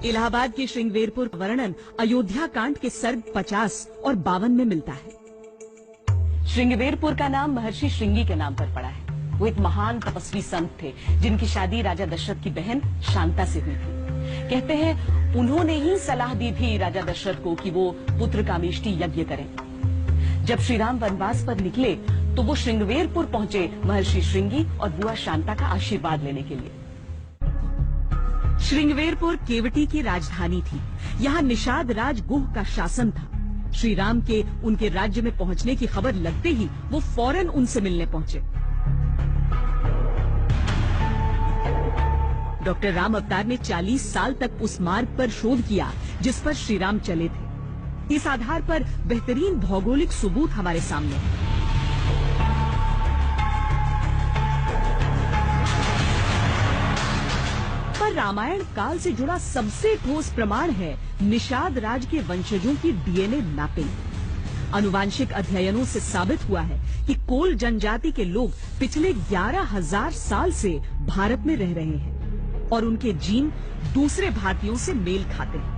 इलाहाबाद के श्रृंगवेरपुर का वर्णन अयोध्या कांड के सर्ग 50 और 52 में मिलता है। श्रृंगवेरपुर का नाम महर्षि श्रृंगी के नाम पर पड़ा है। वो एक महान तपस्वी संत थे जिनकी शादी राजा दशरथ की बहन शांता से हुई थी। कहते हैं उन्होंने ही सलाह दी थी राजा दशरथ को कि वो पुत्र कामेष्टि यज्ञ करें। जब श्री राम वनवास पर निकले तो वो श्रृंगवेरपुर पहुंचे महर्षि श्रृंगी और बुआ शांता का आशीर्वाद लेने के लिए। श्रृंगवेरपुर केवटी की राजधानी थी। यहाँ निषाद राज गुह का शासन था। श्री राम के उनके राज्य में पहुंचने की खबर लगते ही वो फौरन उनसे मिलने पहुंचे। डॉक्टर राम अवतार ने 40 साल तक उस मार्ग पर शोध किया जिस पर श्री राम चले थे। इस आधार पर बेहतरीन भौगोलिक सबूत हमारे सामने है। पर रामायण काल से जुड़ा सबसे ठोस प्रमाण है निषाद राज के वंशजों की डीएनए मैपिंग। आनुवांशिक अध्ययनों से साबित हुआ है कि कोल जनजाति के लोग पिछले 11,000 साल से भारत में रह रहे हैं और उनके जीन दूसरे भारतीयों से मेल खाते हैं।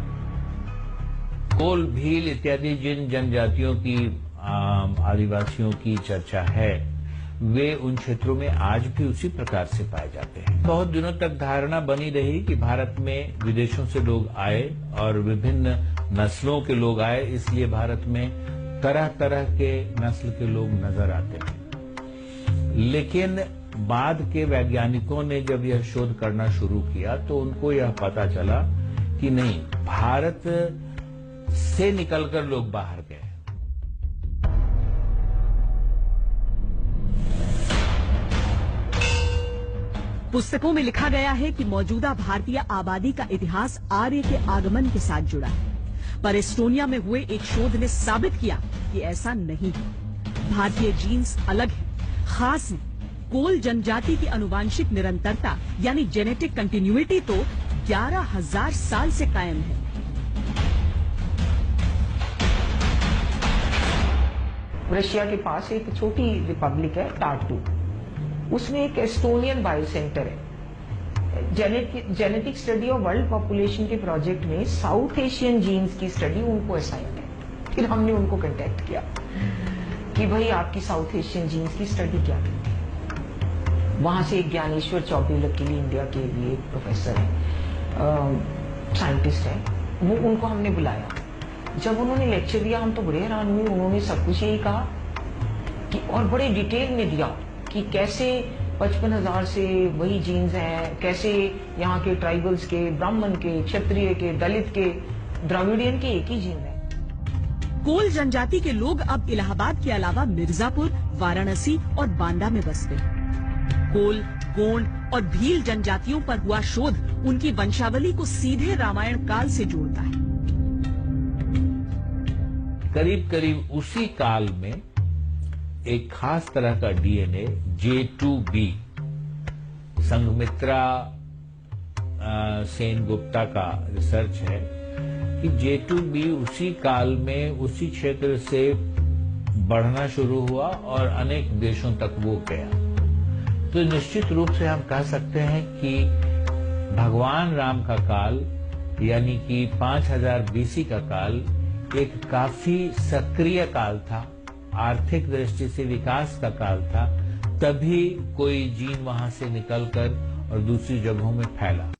कोल, भील इत्यादि जिन जनजातियों की आदिवासियों की चर्चा है वे उन क्षेत्रों में आज भी उसी प्रकार से पाए जाते हैं। बहुत दिनों तक धारणा बनी रही कि भारत में विदेशों से लोग आए और विभिन्न नस्लों के लोग आए, इसलिए भारत में तरह तरह के नस्ल के लोग नजर आते हैं। लेकिन बाद के वैज्ञानिकों ने जब यह शोध करना शुरू किया तो उनको यह पता चला कि नहीं, भारत से निकलकर लोग बाहर गए। पुस्तकों में लिखा गया है कि मौजूदा भारतीय आबादी का इतिहास आर्य के आगमन के साथ जुड़ा है, पर एस्टोनिया में हुए एक शोध ने साबित किया कि ऐसा नहीं है। भारतीय जीन्स अलग है, खास है। कोल जनजाति की आनुवांशिक निरंतरता यानी जेनेटिक कंटिन्यूटी तो 11,000 साल से कायम है। रशिया के पास एक छोटी रिपब्लिक है टार्टू, उसमें एक एस्टोनियन बायो सेंटर है। Genetic study of world population के प्रोजेक्ट में साउथ एशियन जीन्स की स्टडी उनको असाइन है। फिर हमने उनको कांटेक्ट किया कि भाई आपकी साउथ एशियन जीन्स की स्टडी क्या करती है। वहां से एक ज्ञानेश्वर चौबे लकीली इंडिया के लिए एक प्रोफेसर है, साइंटिस्ट है, वो उनको हमने बुलाया। जब उन्होंने लेक्चर दिया हम तो बड़े हैरान हुए। उन्होंने सब कुछ यही कहा कि और बड़े डिटेल में दिया कि कैसे 55,000 से वही जीन्स हैं, कैसे यहाँ के ट्राइबल्स के, ब्राह्मण के, क्षत्रिय के, दलित के, द्रविडियन के एक ही जीन है। कोल जनजाति के लोग अब इलाहाबाद के अलावा मिर्जापुर, वाराणसी और बांदा में बसते हैं। कोल, गोंड और भील जनजातियों पर हुआ शोध उनकी वंशावली को सीधे रामायण काल से जोड़ता है। करीब करीब उसी काल में एक खास तरह का डीएनए J2B, संघमित्रा सेन गुप्ता का रिसर्च है कि J2B उसी काल में उसी क्षेत्र से बढ़ना शुरू हुआ और अनेक देशों तक वो गया। तो निश्चित रूप से हम कह सकते हैं कि भगवान राम का काल यानी कि 5000 BC का काल एक काफी सक्रिय काल था, आर्थिक दृष्टि से विकास का काल था। तभी कोई जीन वहां से निकलकर और दूसरी जगहों में फैला।